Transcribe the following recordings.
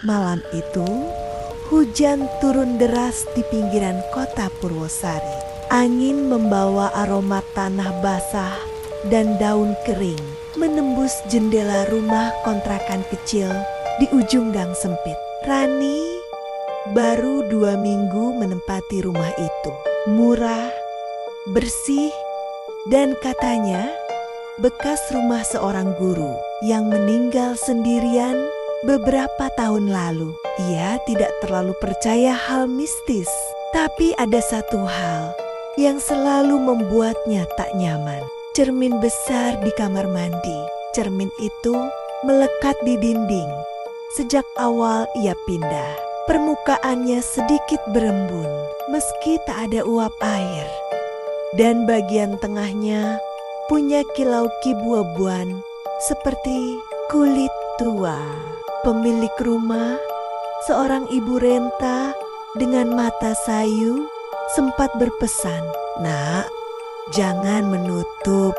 Malam itu, hujan turun deras di pinggiran kota Purwosari. Angin membawa aroma tanah basah dan daun kering menembus jendela rumah kontrakan kecil di ujung gang sempit. Rani baru 2 minggu menempati rumah itu. Murah, bersih, dan katanya bekas rumah seorang guru yang meninggal sendirian beberapa tahun lalu. Ia tidak terlalu percaya hal mistis, tapi ada satu hal yang selalu membuatnya tak nyaman. Cermin besar di kamar mandi. Cermin itu melekat di dinding. Sejak awal ia pindah, permukaannya sedikit berembun meski tak ada uap air. Dan bagian tengahnya punya kilau kibu-abuan seperti kulit tua. Pemilik rumah, seorang ibu renta dengan mata sayu, sempat berpesan, "Nak, jangan menutup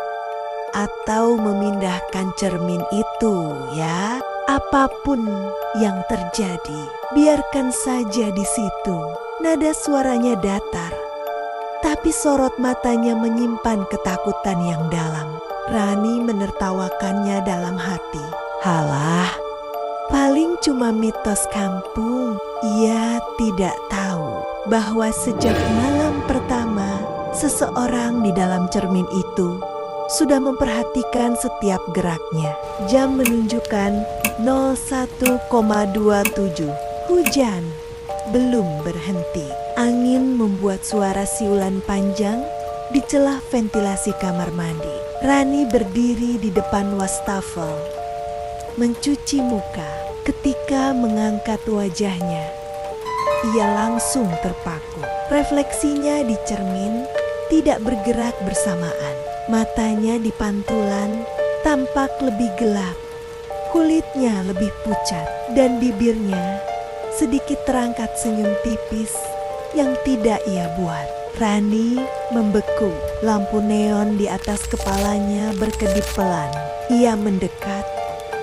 atau memindahkan cermin itu ya. Apapun yang terjadi, biarkan saja di situ." Nada suaranya datar, tapi sorot matanya menyimpan ketakutan yang dalam. Rani menertawakannya dalam hati. Halah, paling cuma mitos kampung. Ia tidak tahu bahwa sejak malam pertama, seseorang di dalam cermin itu sudah memperhatikan setiap geraknya. Jam menunjukkan 01,27. Hujan belum berhenti. Angin membuat suara siulan panjang di celah ventilasi kamar mandi. Rani berdiri di depan wastafel, mencuci muka. Ketika mengangkat wajahnya, ia langsung terpaku. Refleksinya di cermin tidak bergerak bersamaan. Matanya di pantulan tampak lebih gelap. Kulitnya lebih pucat dan bibirnya sedikit terangkat senyum tipis yang tidak ia buat. Rani membeku. Lampu neon di atas kepalanya berkedip pelan. Ia mendekat,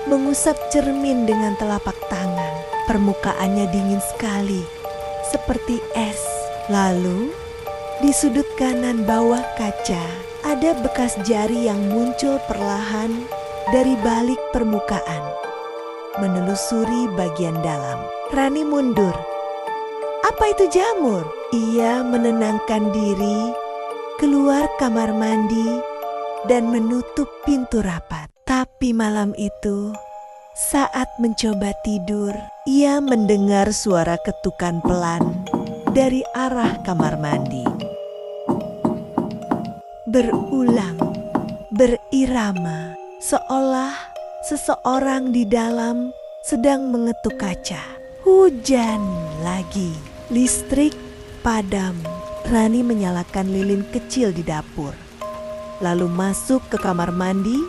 mengusap cermin dengan telapak tangan. Permukaannya dingin sekali, seperti es. Lalu, di sudut kanan bawah kaca, ada bekas jari yang muncul perlahan dari balik permukaan, menelusuri bagian dalam. Rani mundur. Apa itu jamur? Ia menenangkan diri, keluar kamar mandi, dan menutup pintu rapat. Tapi malam itu, saat mencoba tidur, ia mendengar suara ketukan pelan dari arah kamar mandi. Berulang, berirama, seolah seseorang di dalam sedang mengetuk kaca. Hujan lagi. Listrik padam. Rani menyalakan lilin kecil di dapur, lalu masuk ke kamar mandi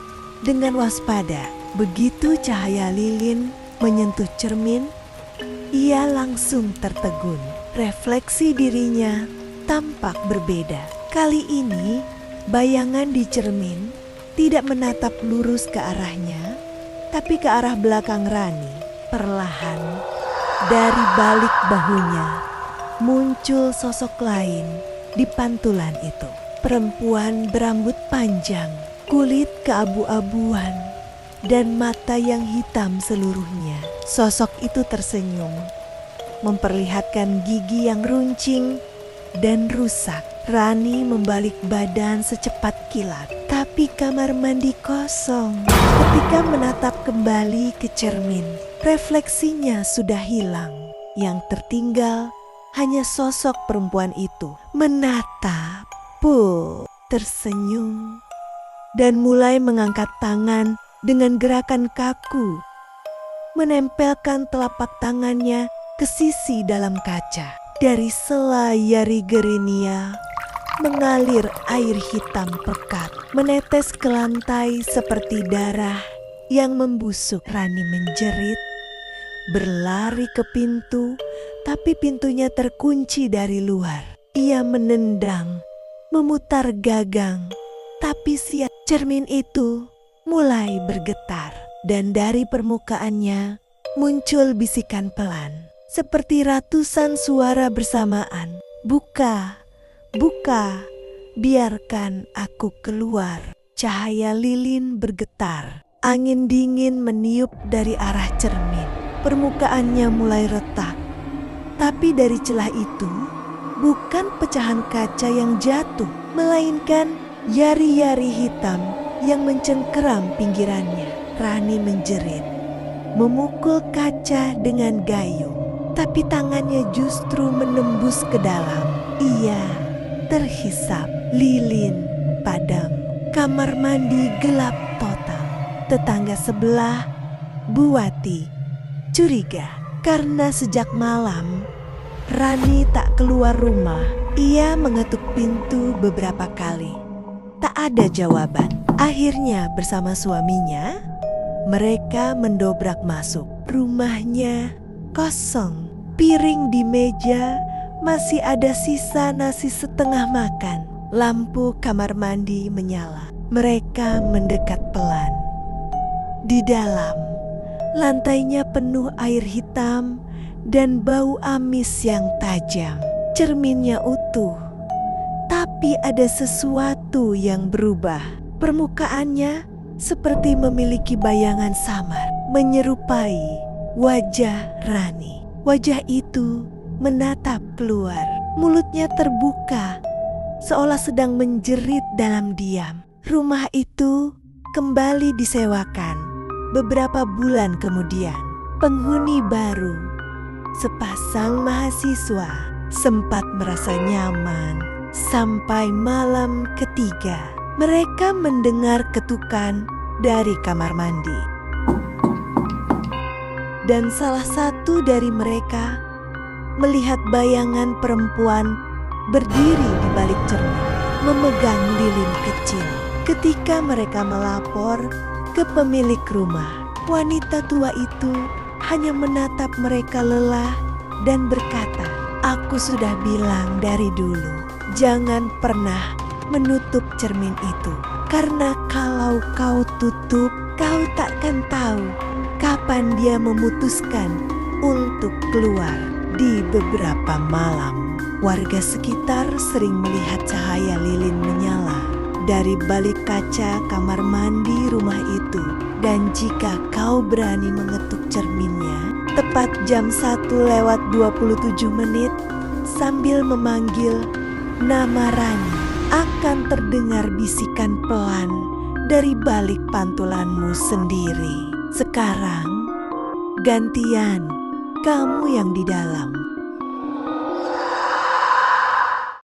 dengan waspada. Begitu cahaya lilin menyentuh cermin, ia langsung tertegun. Refleksi dirinya tampak berbeda. Kali ini, bayangan di cermin tidak menatap lurus ke arahnya, tapi ke arah belakang Rani. Perlahan, dari balik bahunya, muncul sosok lain di pantulan itu. Perempuan berambut panjang, kulit keabu-abuan, dan mata yang hitam seluruhnya. Sosok itu tersenyum, memperlihatkan gigi yang runcing dan rusak. Rani membalik badan secepat kilat, tapi kamar mandi kosong. Ketika menatap kembali ke cermin, refleksinya sudah hilang. Yang tertinggal hanya sosok perempuan itu menatap, tersenyum, dan mulai mengangkat tangan dengan gerakan kaku, menempelkan telapak tangannya ke sisi dalam kaca. Dari selayari gerinia mengalir air hitam pekat, menetes ke lantai seperti darah yang membusuk. Rani menjerit, berlari ke pintu, tapi pintunya terkunci dari luar. Ia menendang, memutar gagang, tapi cermin itu mulai bergetar, dan dari permukaannya muncul bisikan pelan, seperti ratusan suara bersamaan. "Buka, buka, biarkan aku keluar." Cahaya lilin bergetar. Angin dingin meniup dari arah cermin. Permukaannya mulai retak. Tapi dari celah itu, bukan pecahan kaca yang jatuh, melainkan yari-yari hitam yang mencengkeram pinggirannya. Rani menjerit, memukul kaca dengan gayung. Tapi tangannya justru menembus ke dalam. Ia terhisap. Lilin padam. Kamar mandi gelap total. Tetangga sebelah, Buati, curiga karena sejak malam Rani tak keluar rumah. Ia mengetuk pintu beberapa kali. Tak ada jawaban. Akhirnya bersama suaminya, mereka mendobrak masuk. Rumahnya kosong. Piring di meja masih ada sisa nasi setengah makan. Lampu kamar mandi menyala. Mereka mendekat pelan. Di dalam, lantainya penuh air hitam dan bau amis yang tajam. Cerminnya utuh, tapi ada sesuatu yang berubah. Permukaannya seperti memiliki bayangan samar, menyerupai wajah Rani. Wajah itu menatap keluar, mulutnya terbuka, seolah sedang menjerit dalam diam. Rumah itu kembali disewakan beberapa bulan kemudian. Penghuni baru, sepasang mahasiswa, sempat merasa nyaman sampai malam ketiga. Mereka mendengar ketukan dari kamar mandi. Dan salah satu dari mereka melihat bayangan perempuan berdiri di balik cermin, memegang lilin kecil. Ketika mereka melapor ke pemilik rumah, wanita tua itu hanya menatap mereka lelah dan berkata, "Aku sudah bilang dari dulu, jangan pernah menutup cermin itu. Karena kalau kau tutup, kau takkan tahu kapan dia memutuskan untuk keluar." Di beberapa malam, warga sekitar sering melihat cahaya lilin menyala dari balik kaca kamar mandi rumah itu. Dan jika kau berani mengetuk cerminnya, tepat jam 1:27 sambil memanggil nama Rani, akan terdengar bisikan pelan dari balik pantulanmu sendiri. "Sekarang, gantian kamu yang di dalam."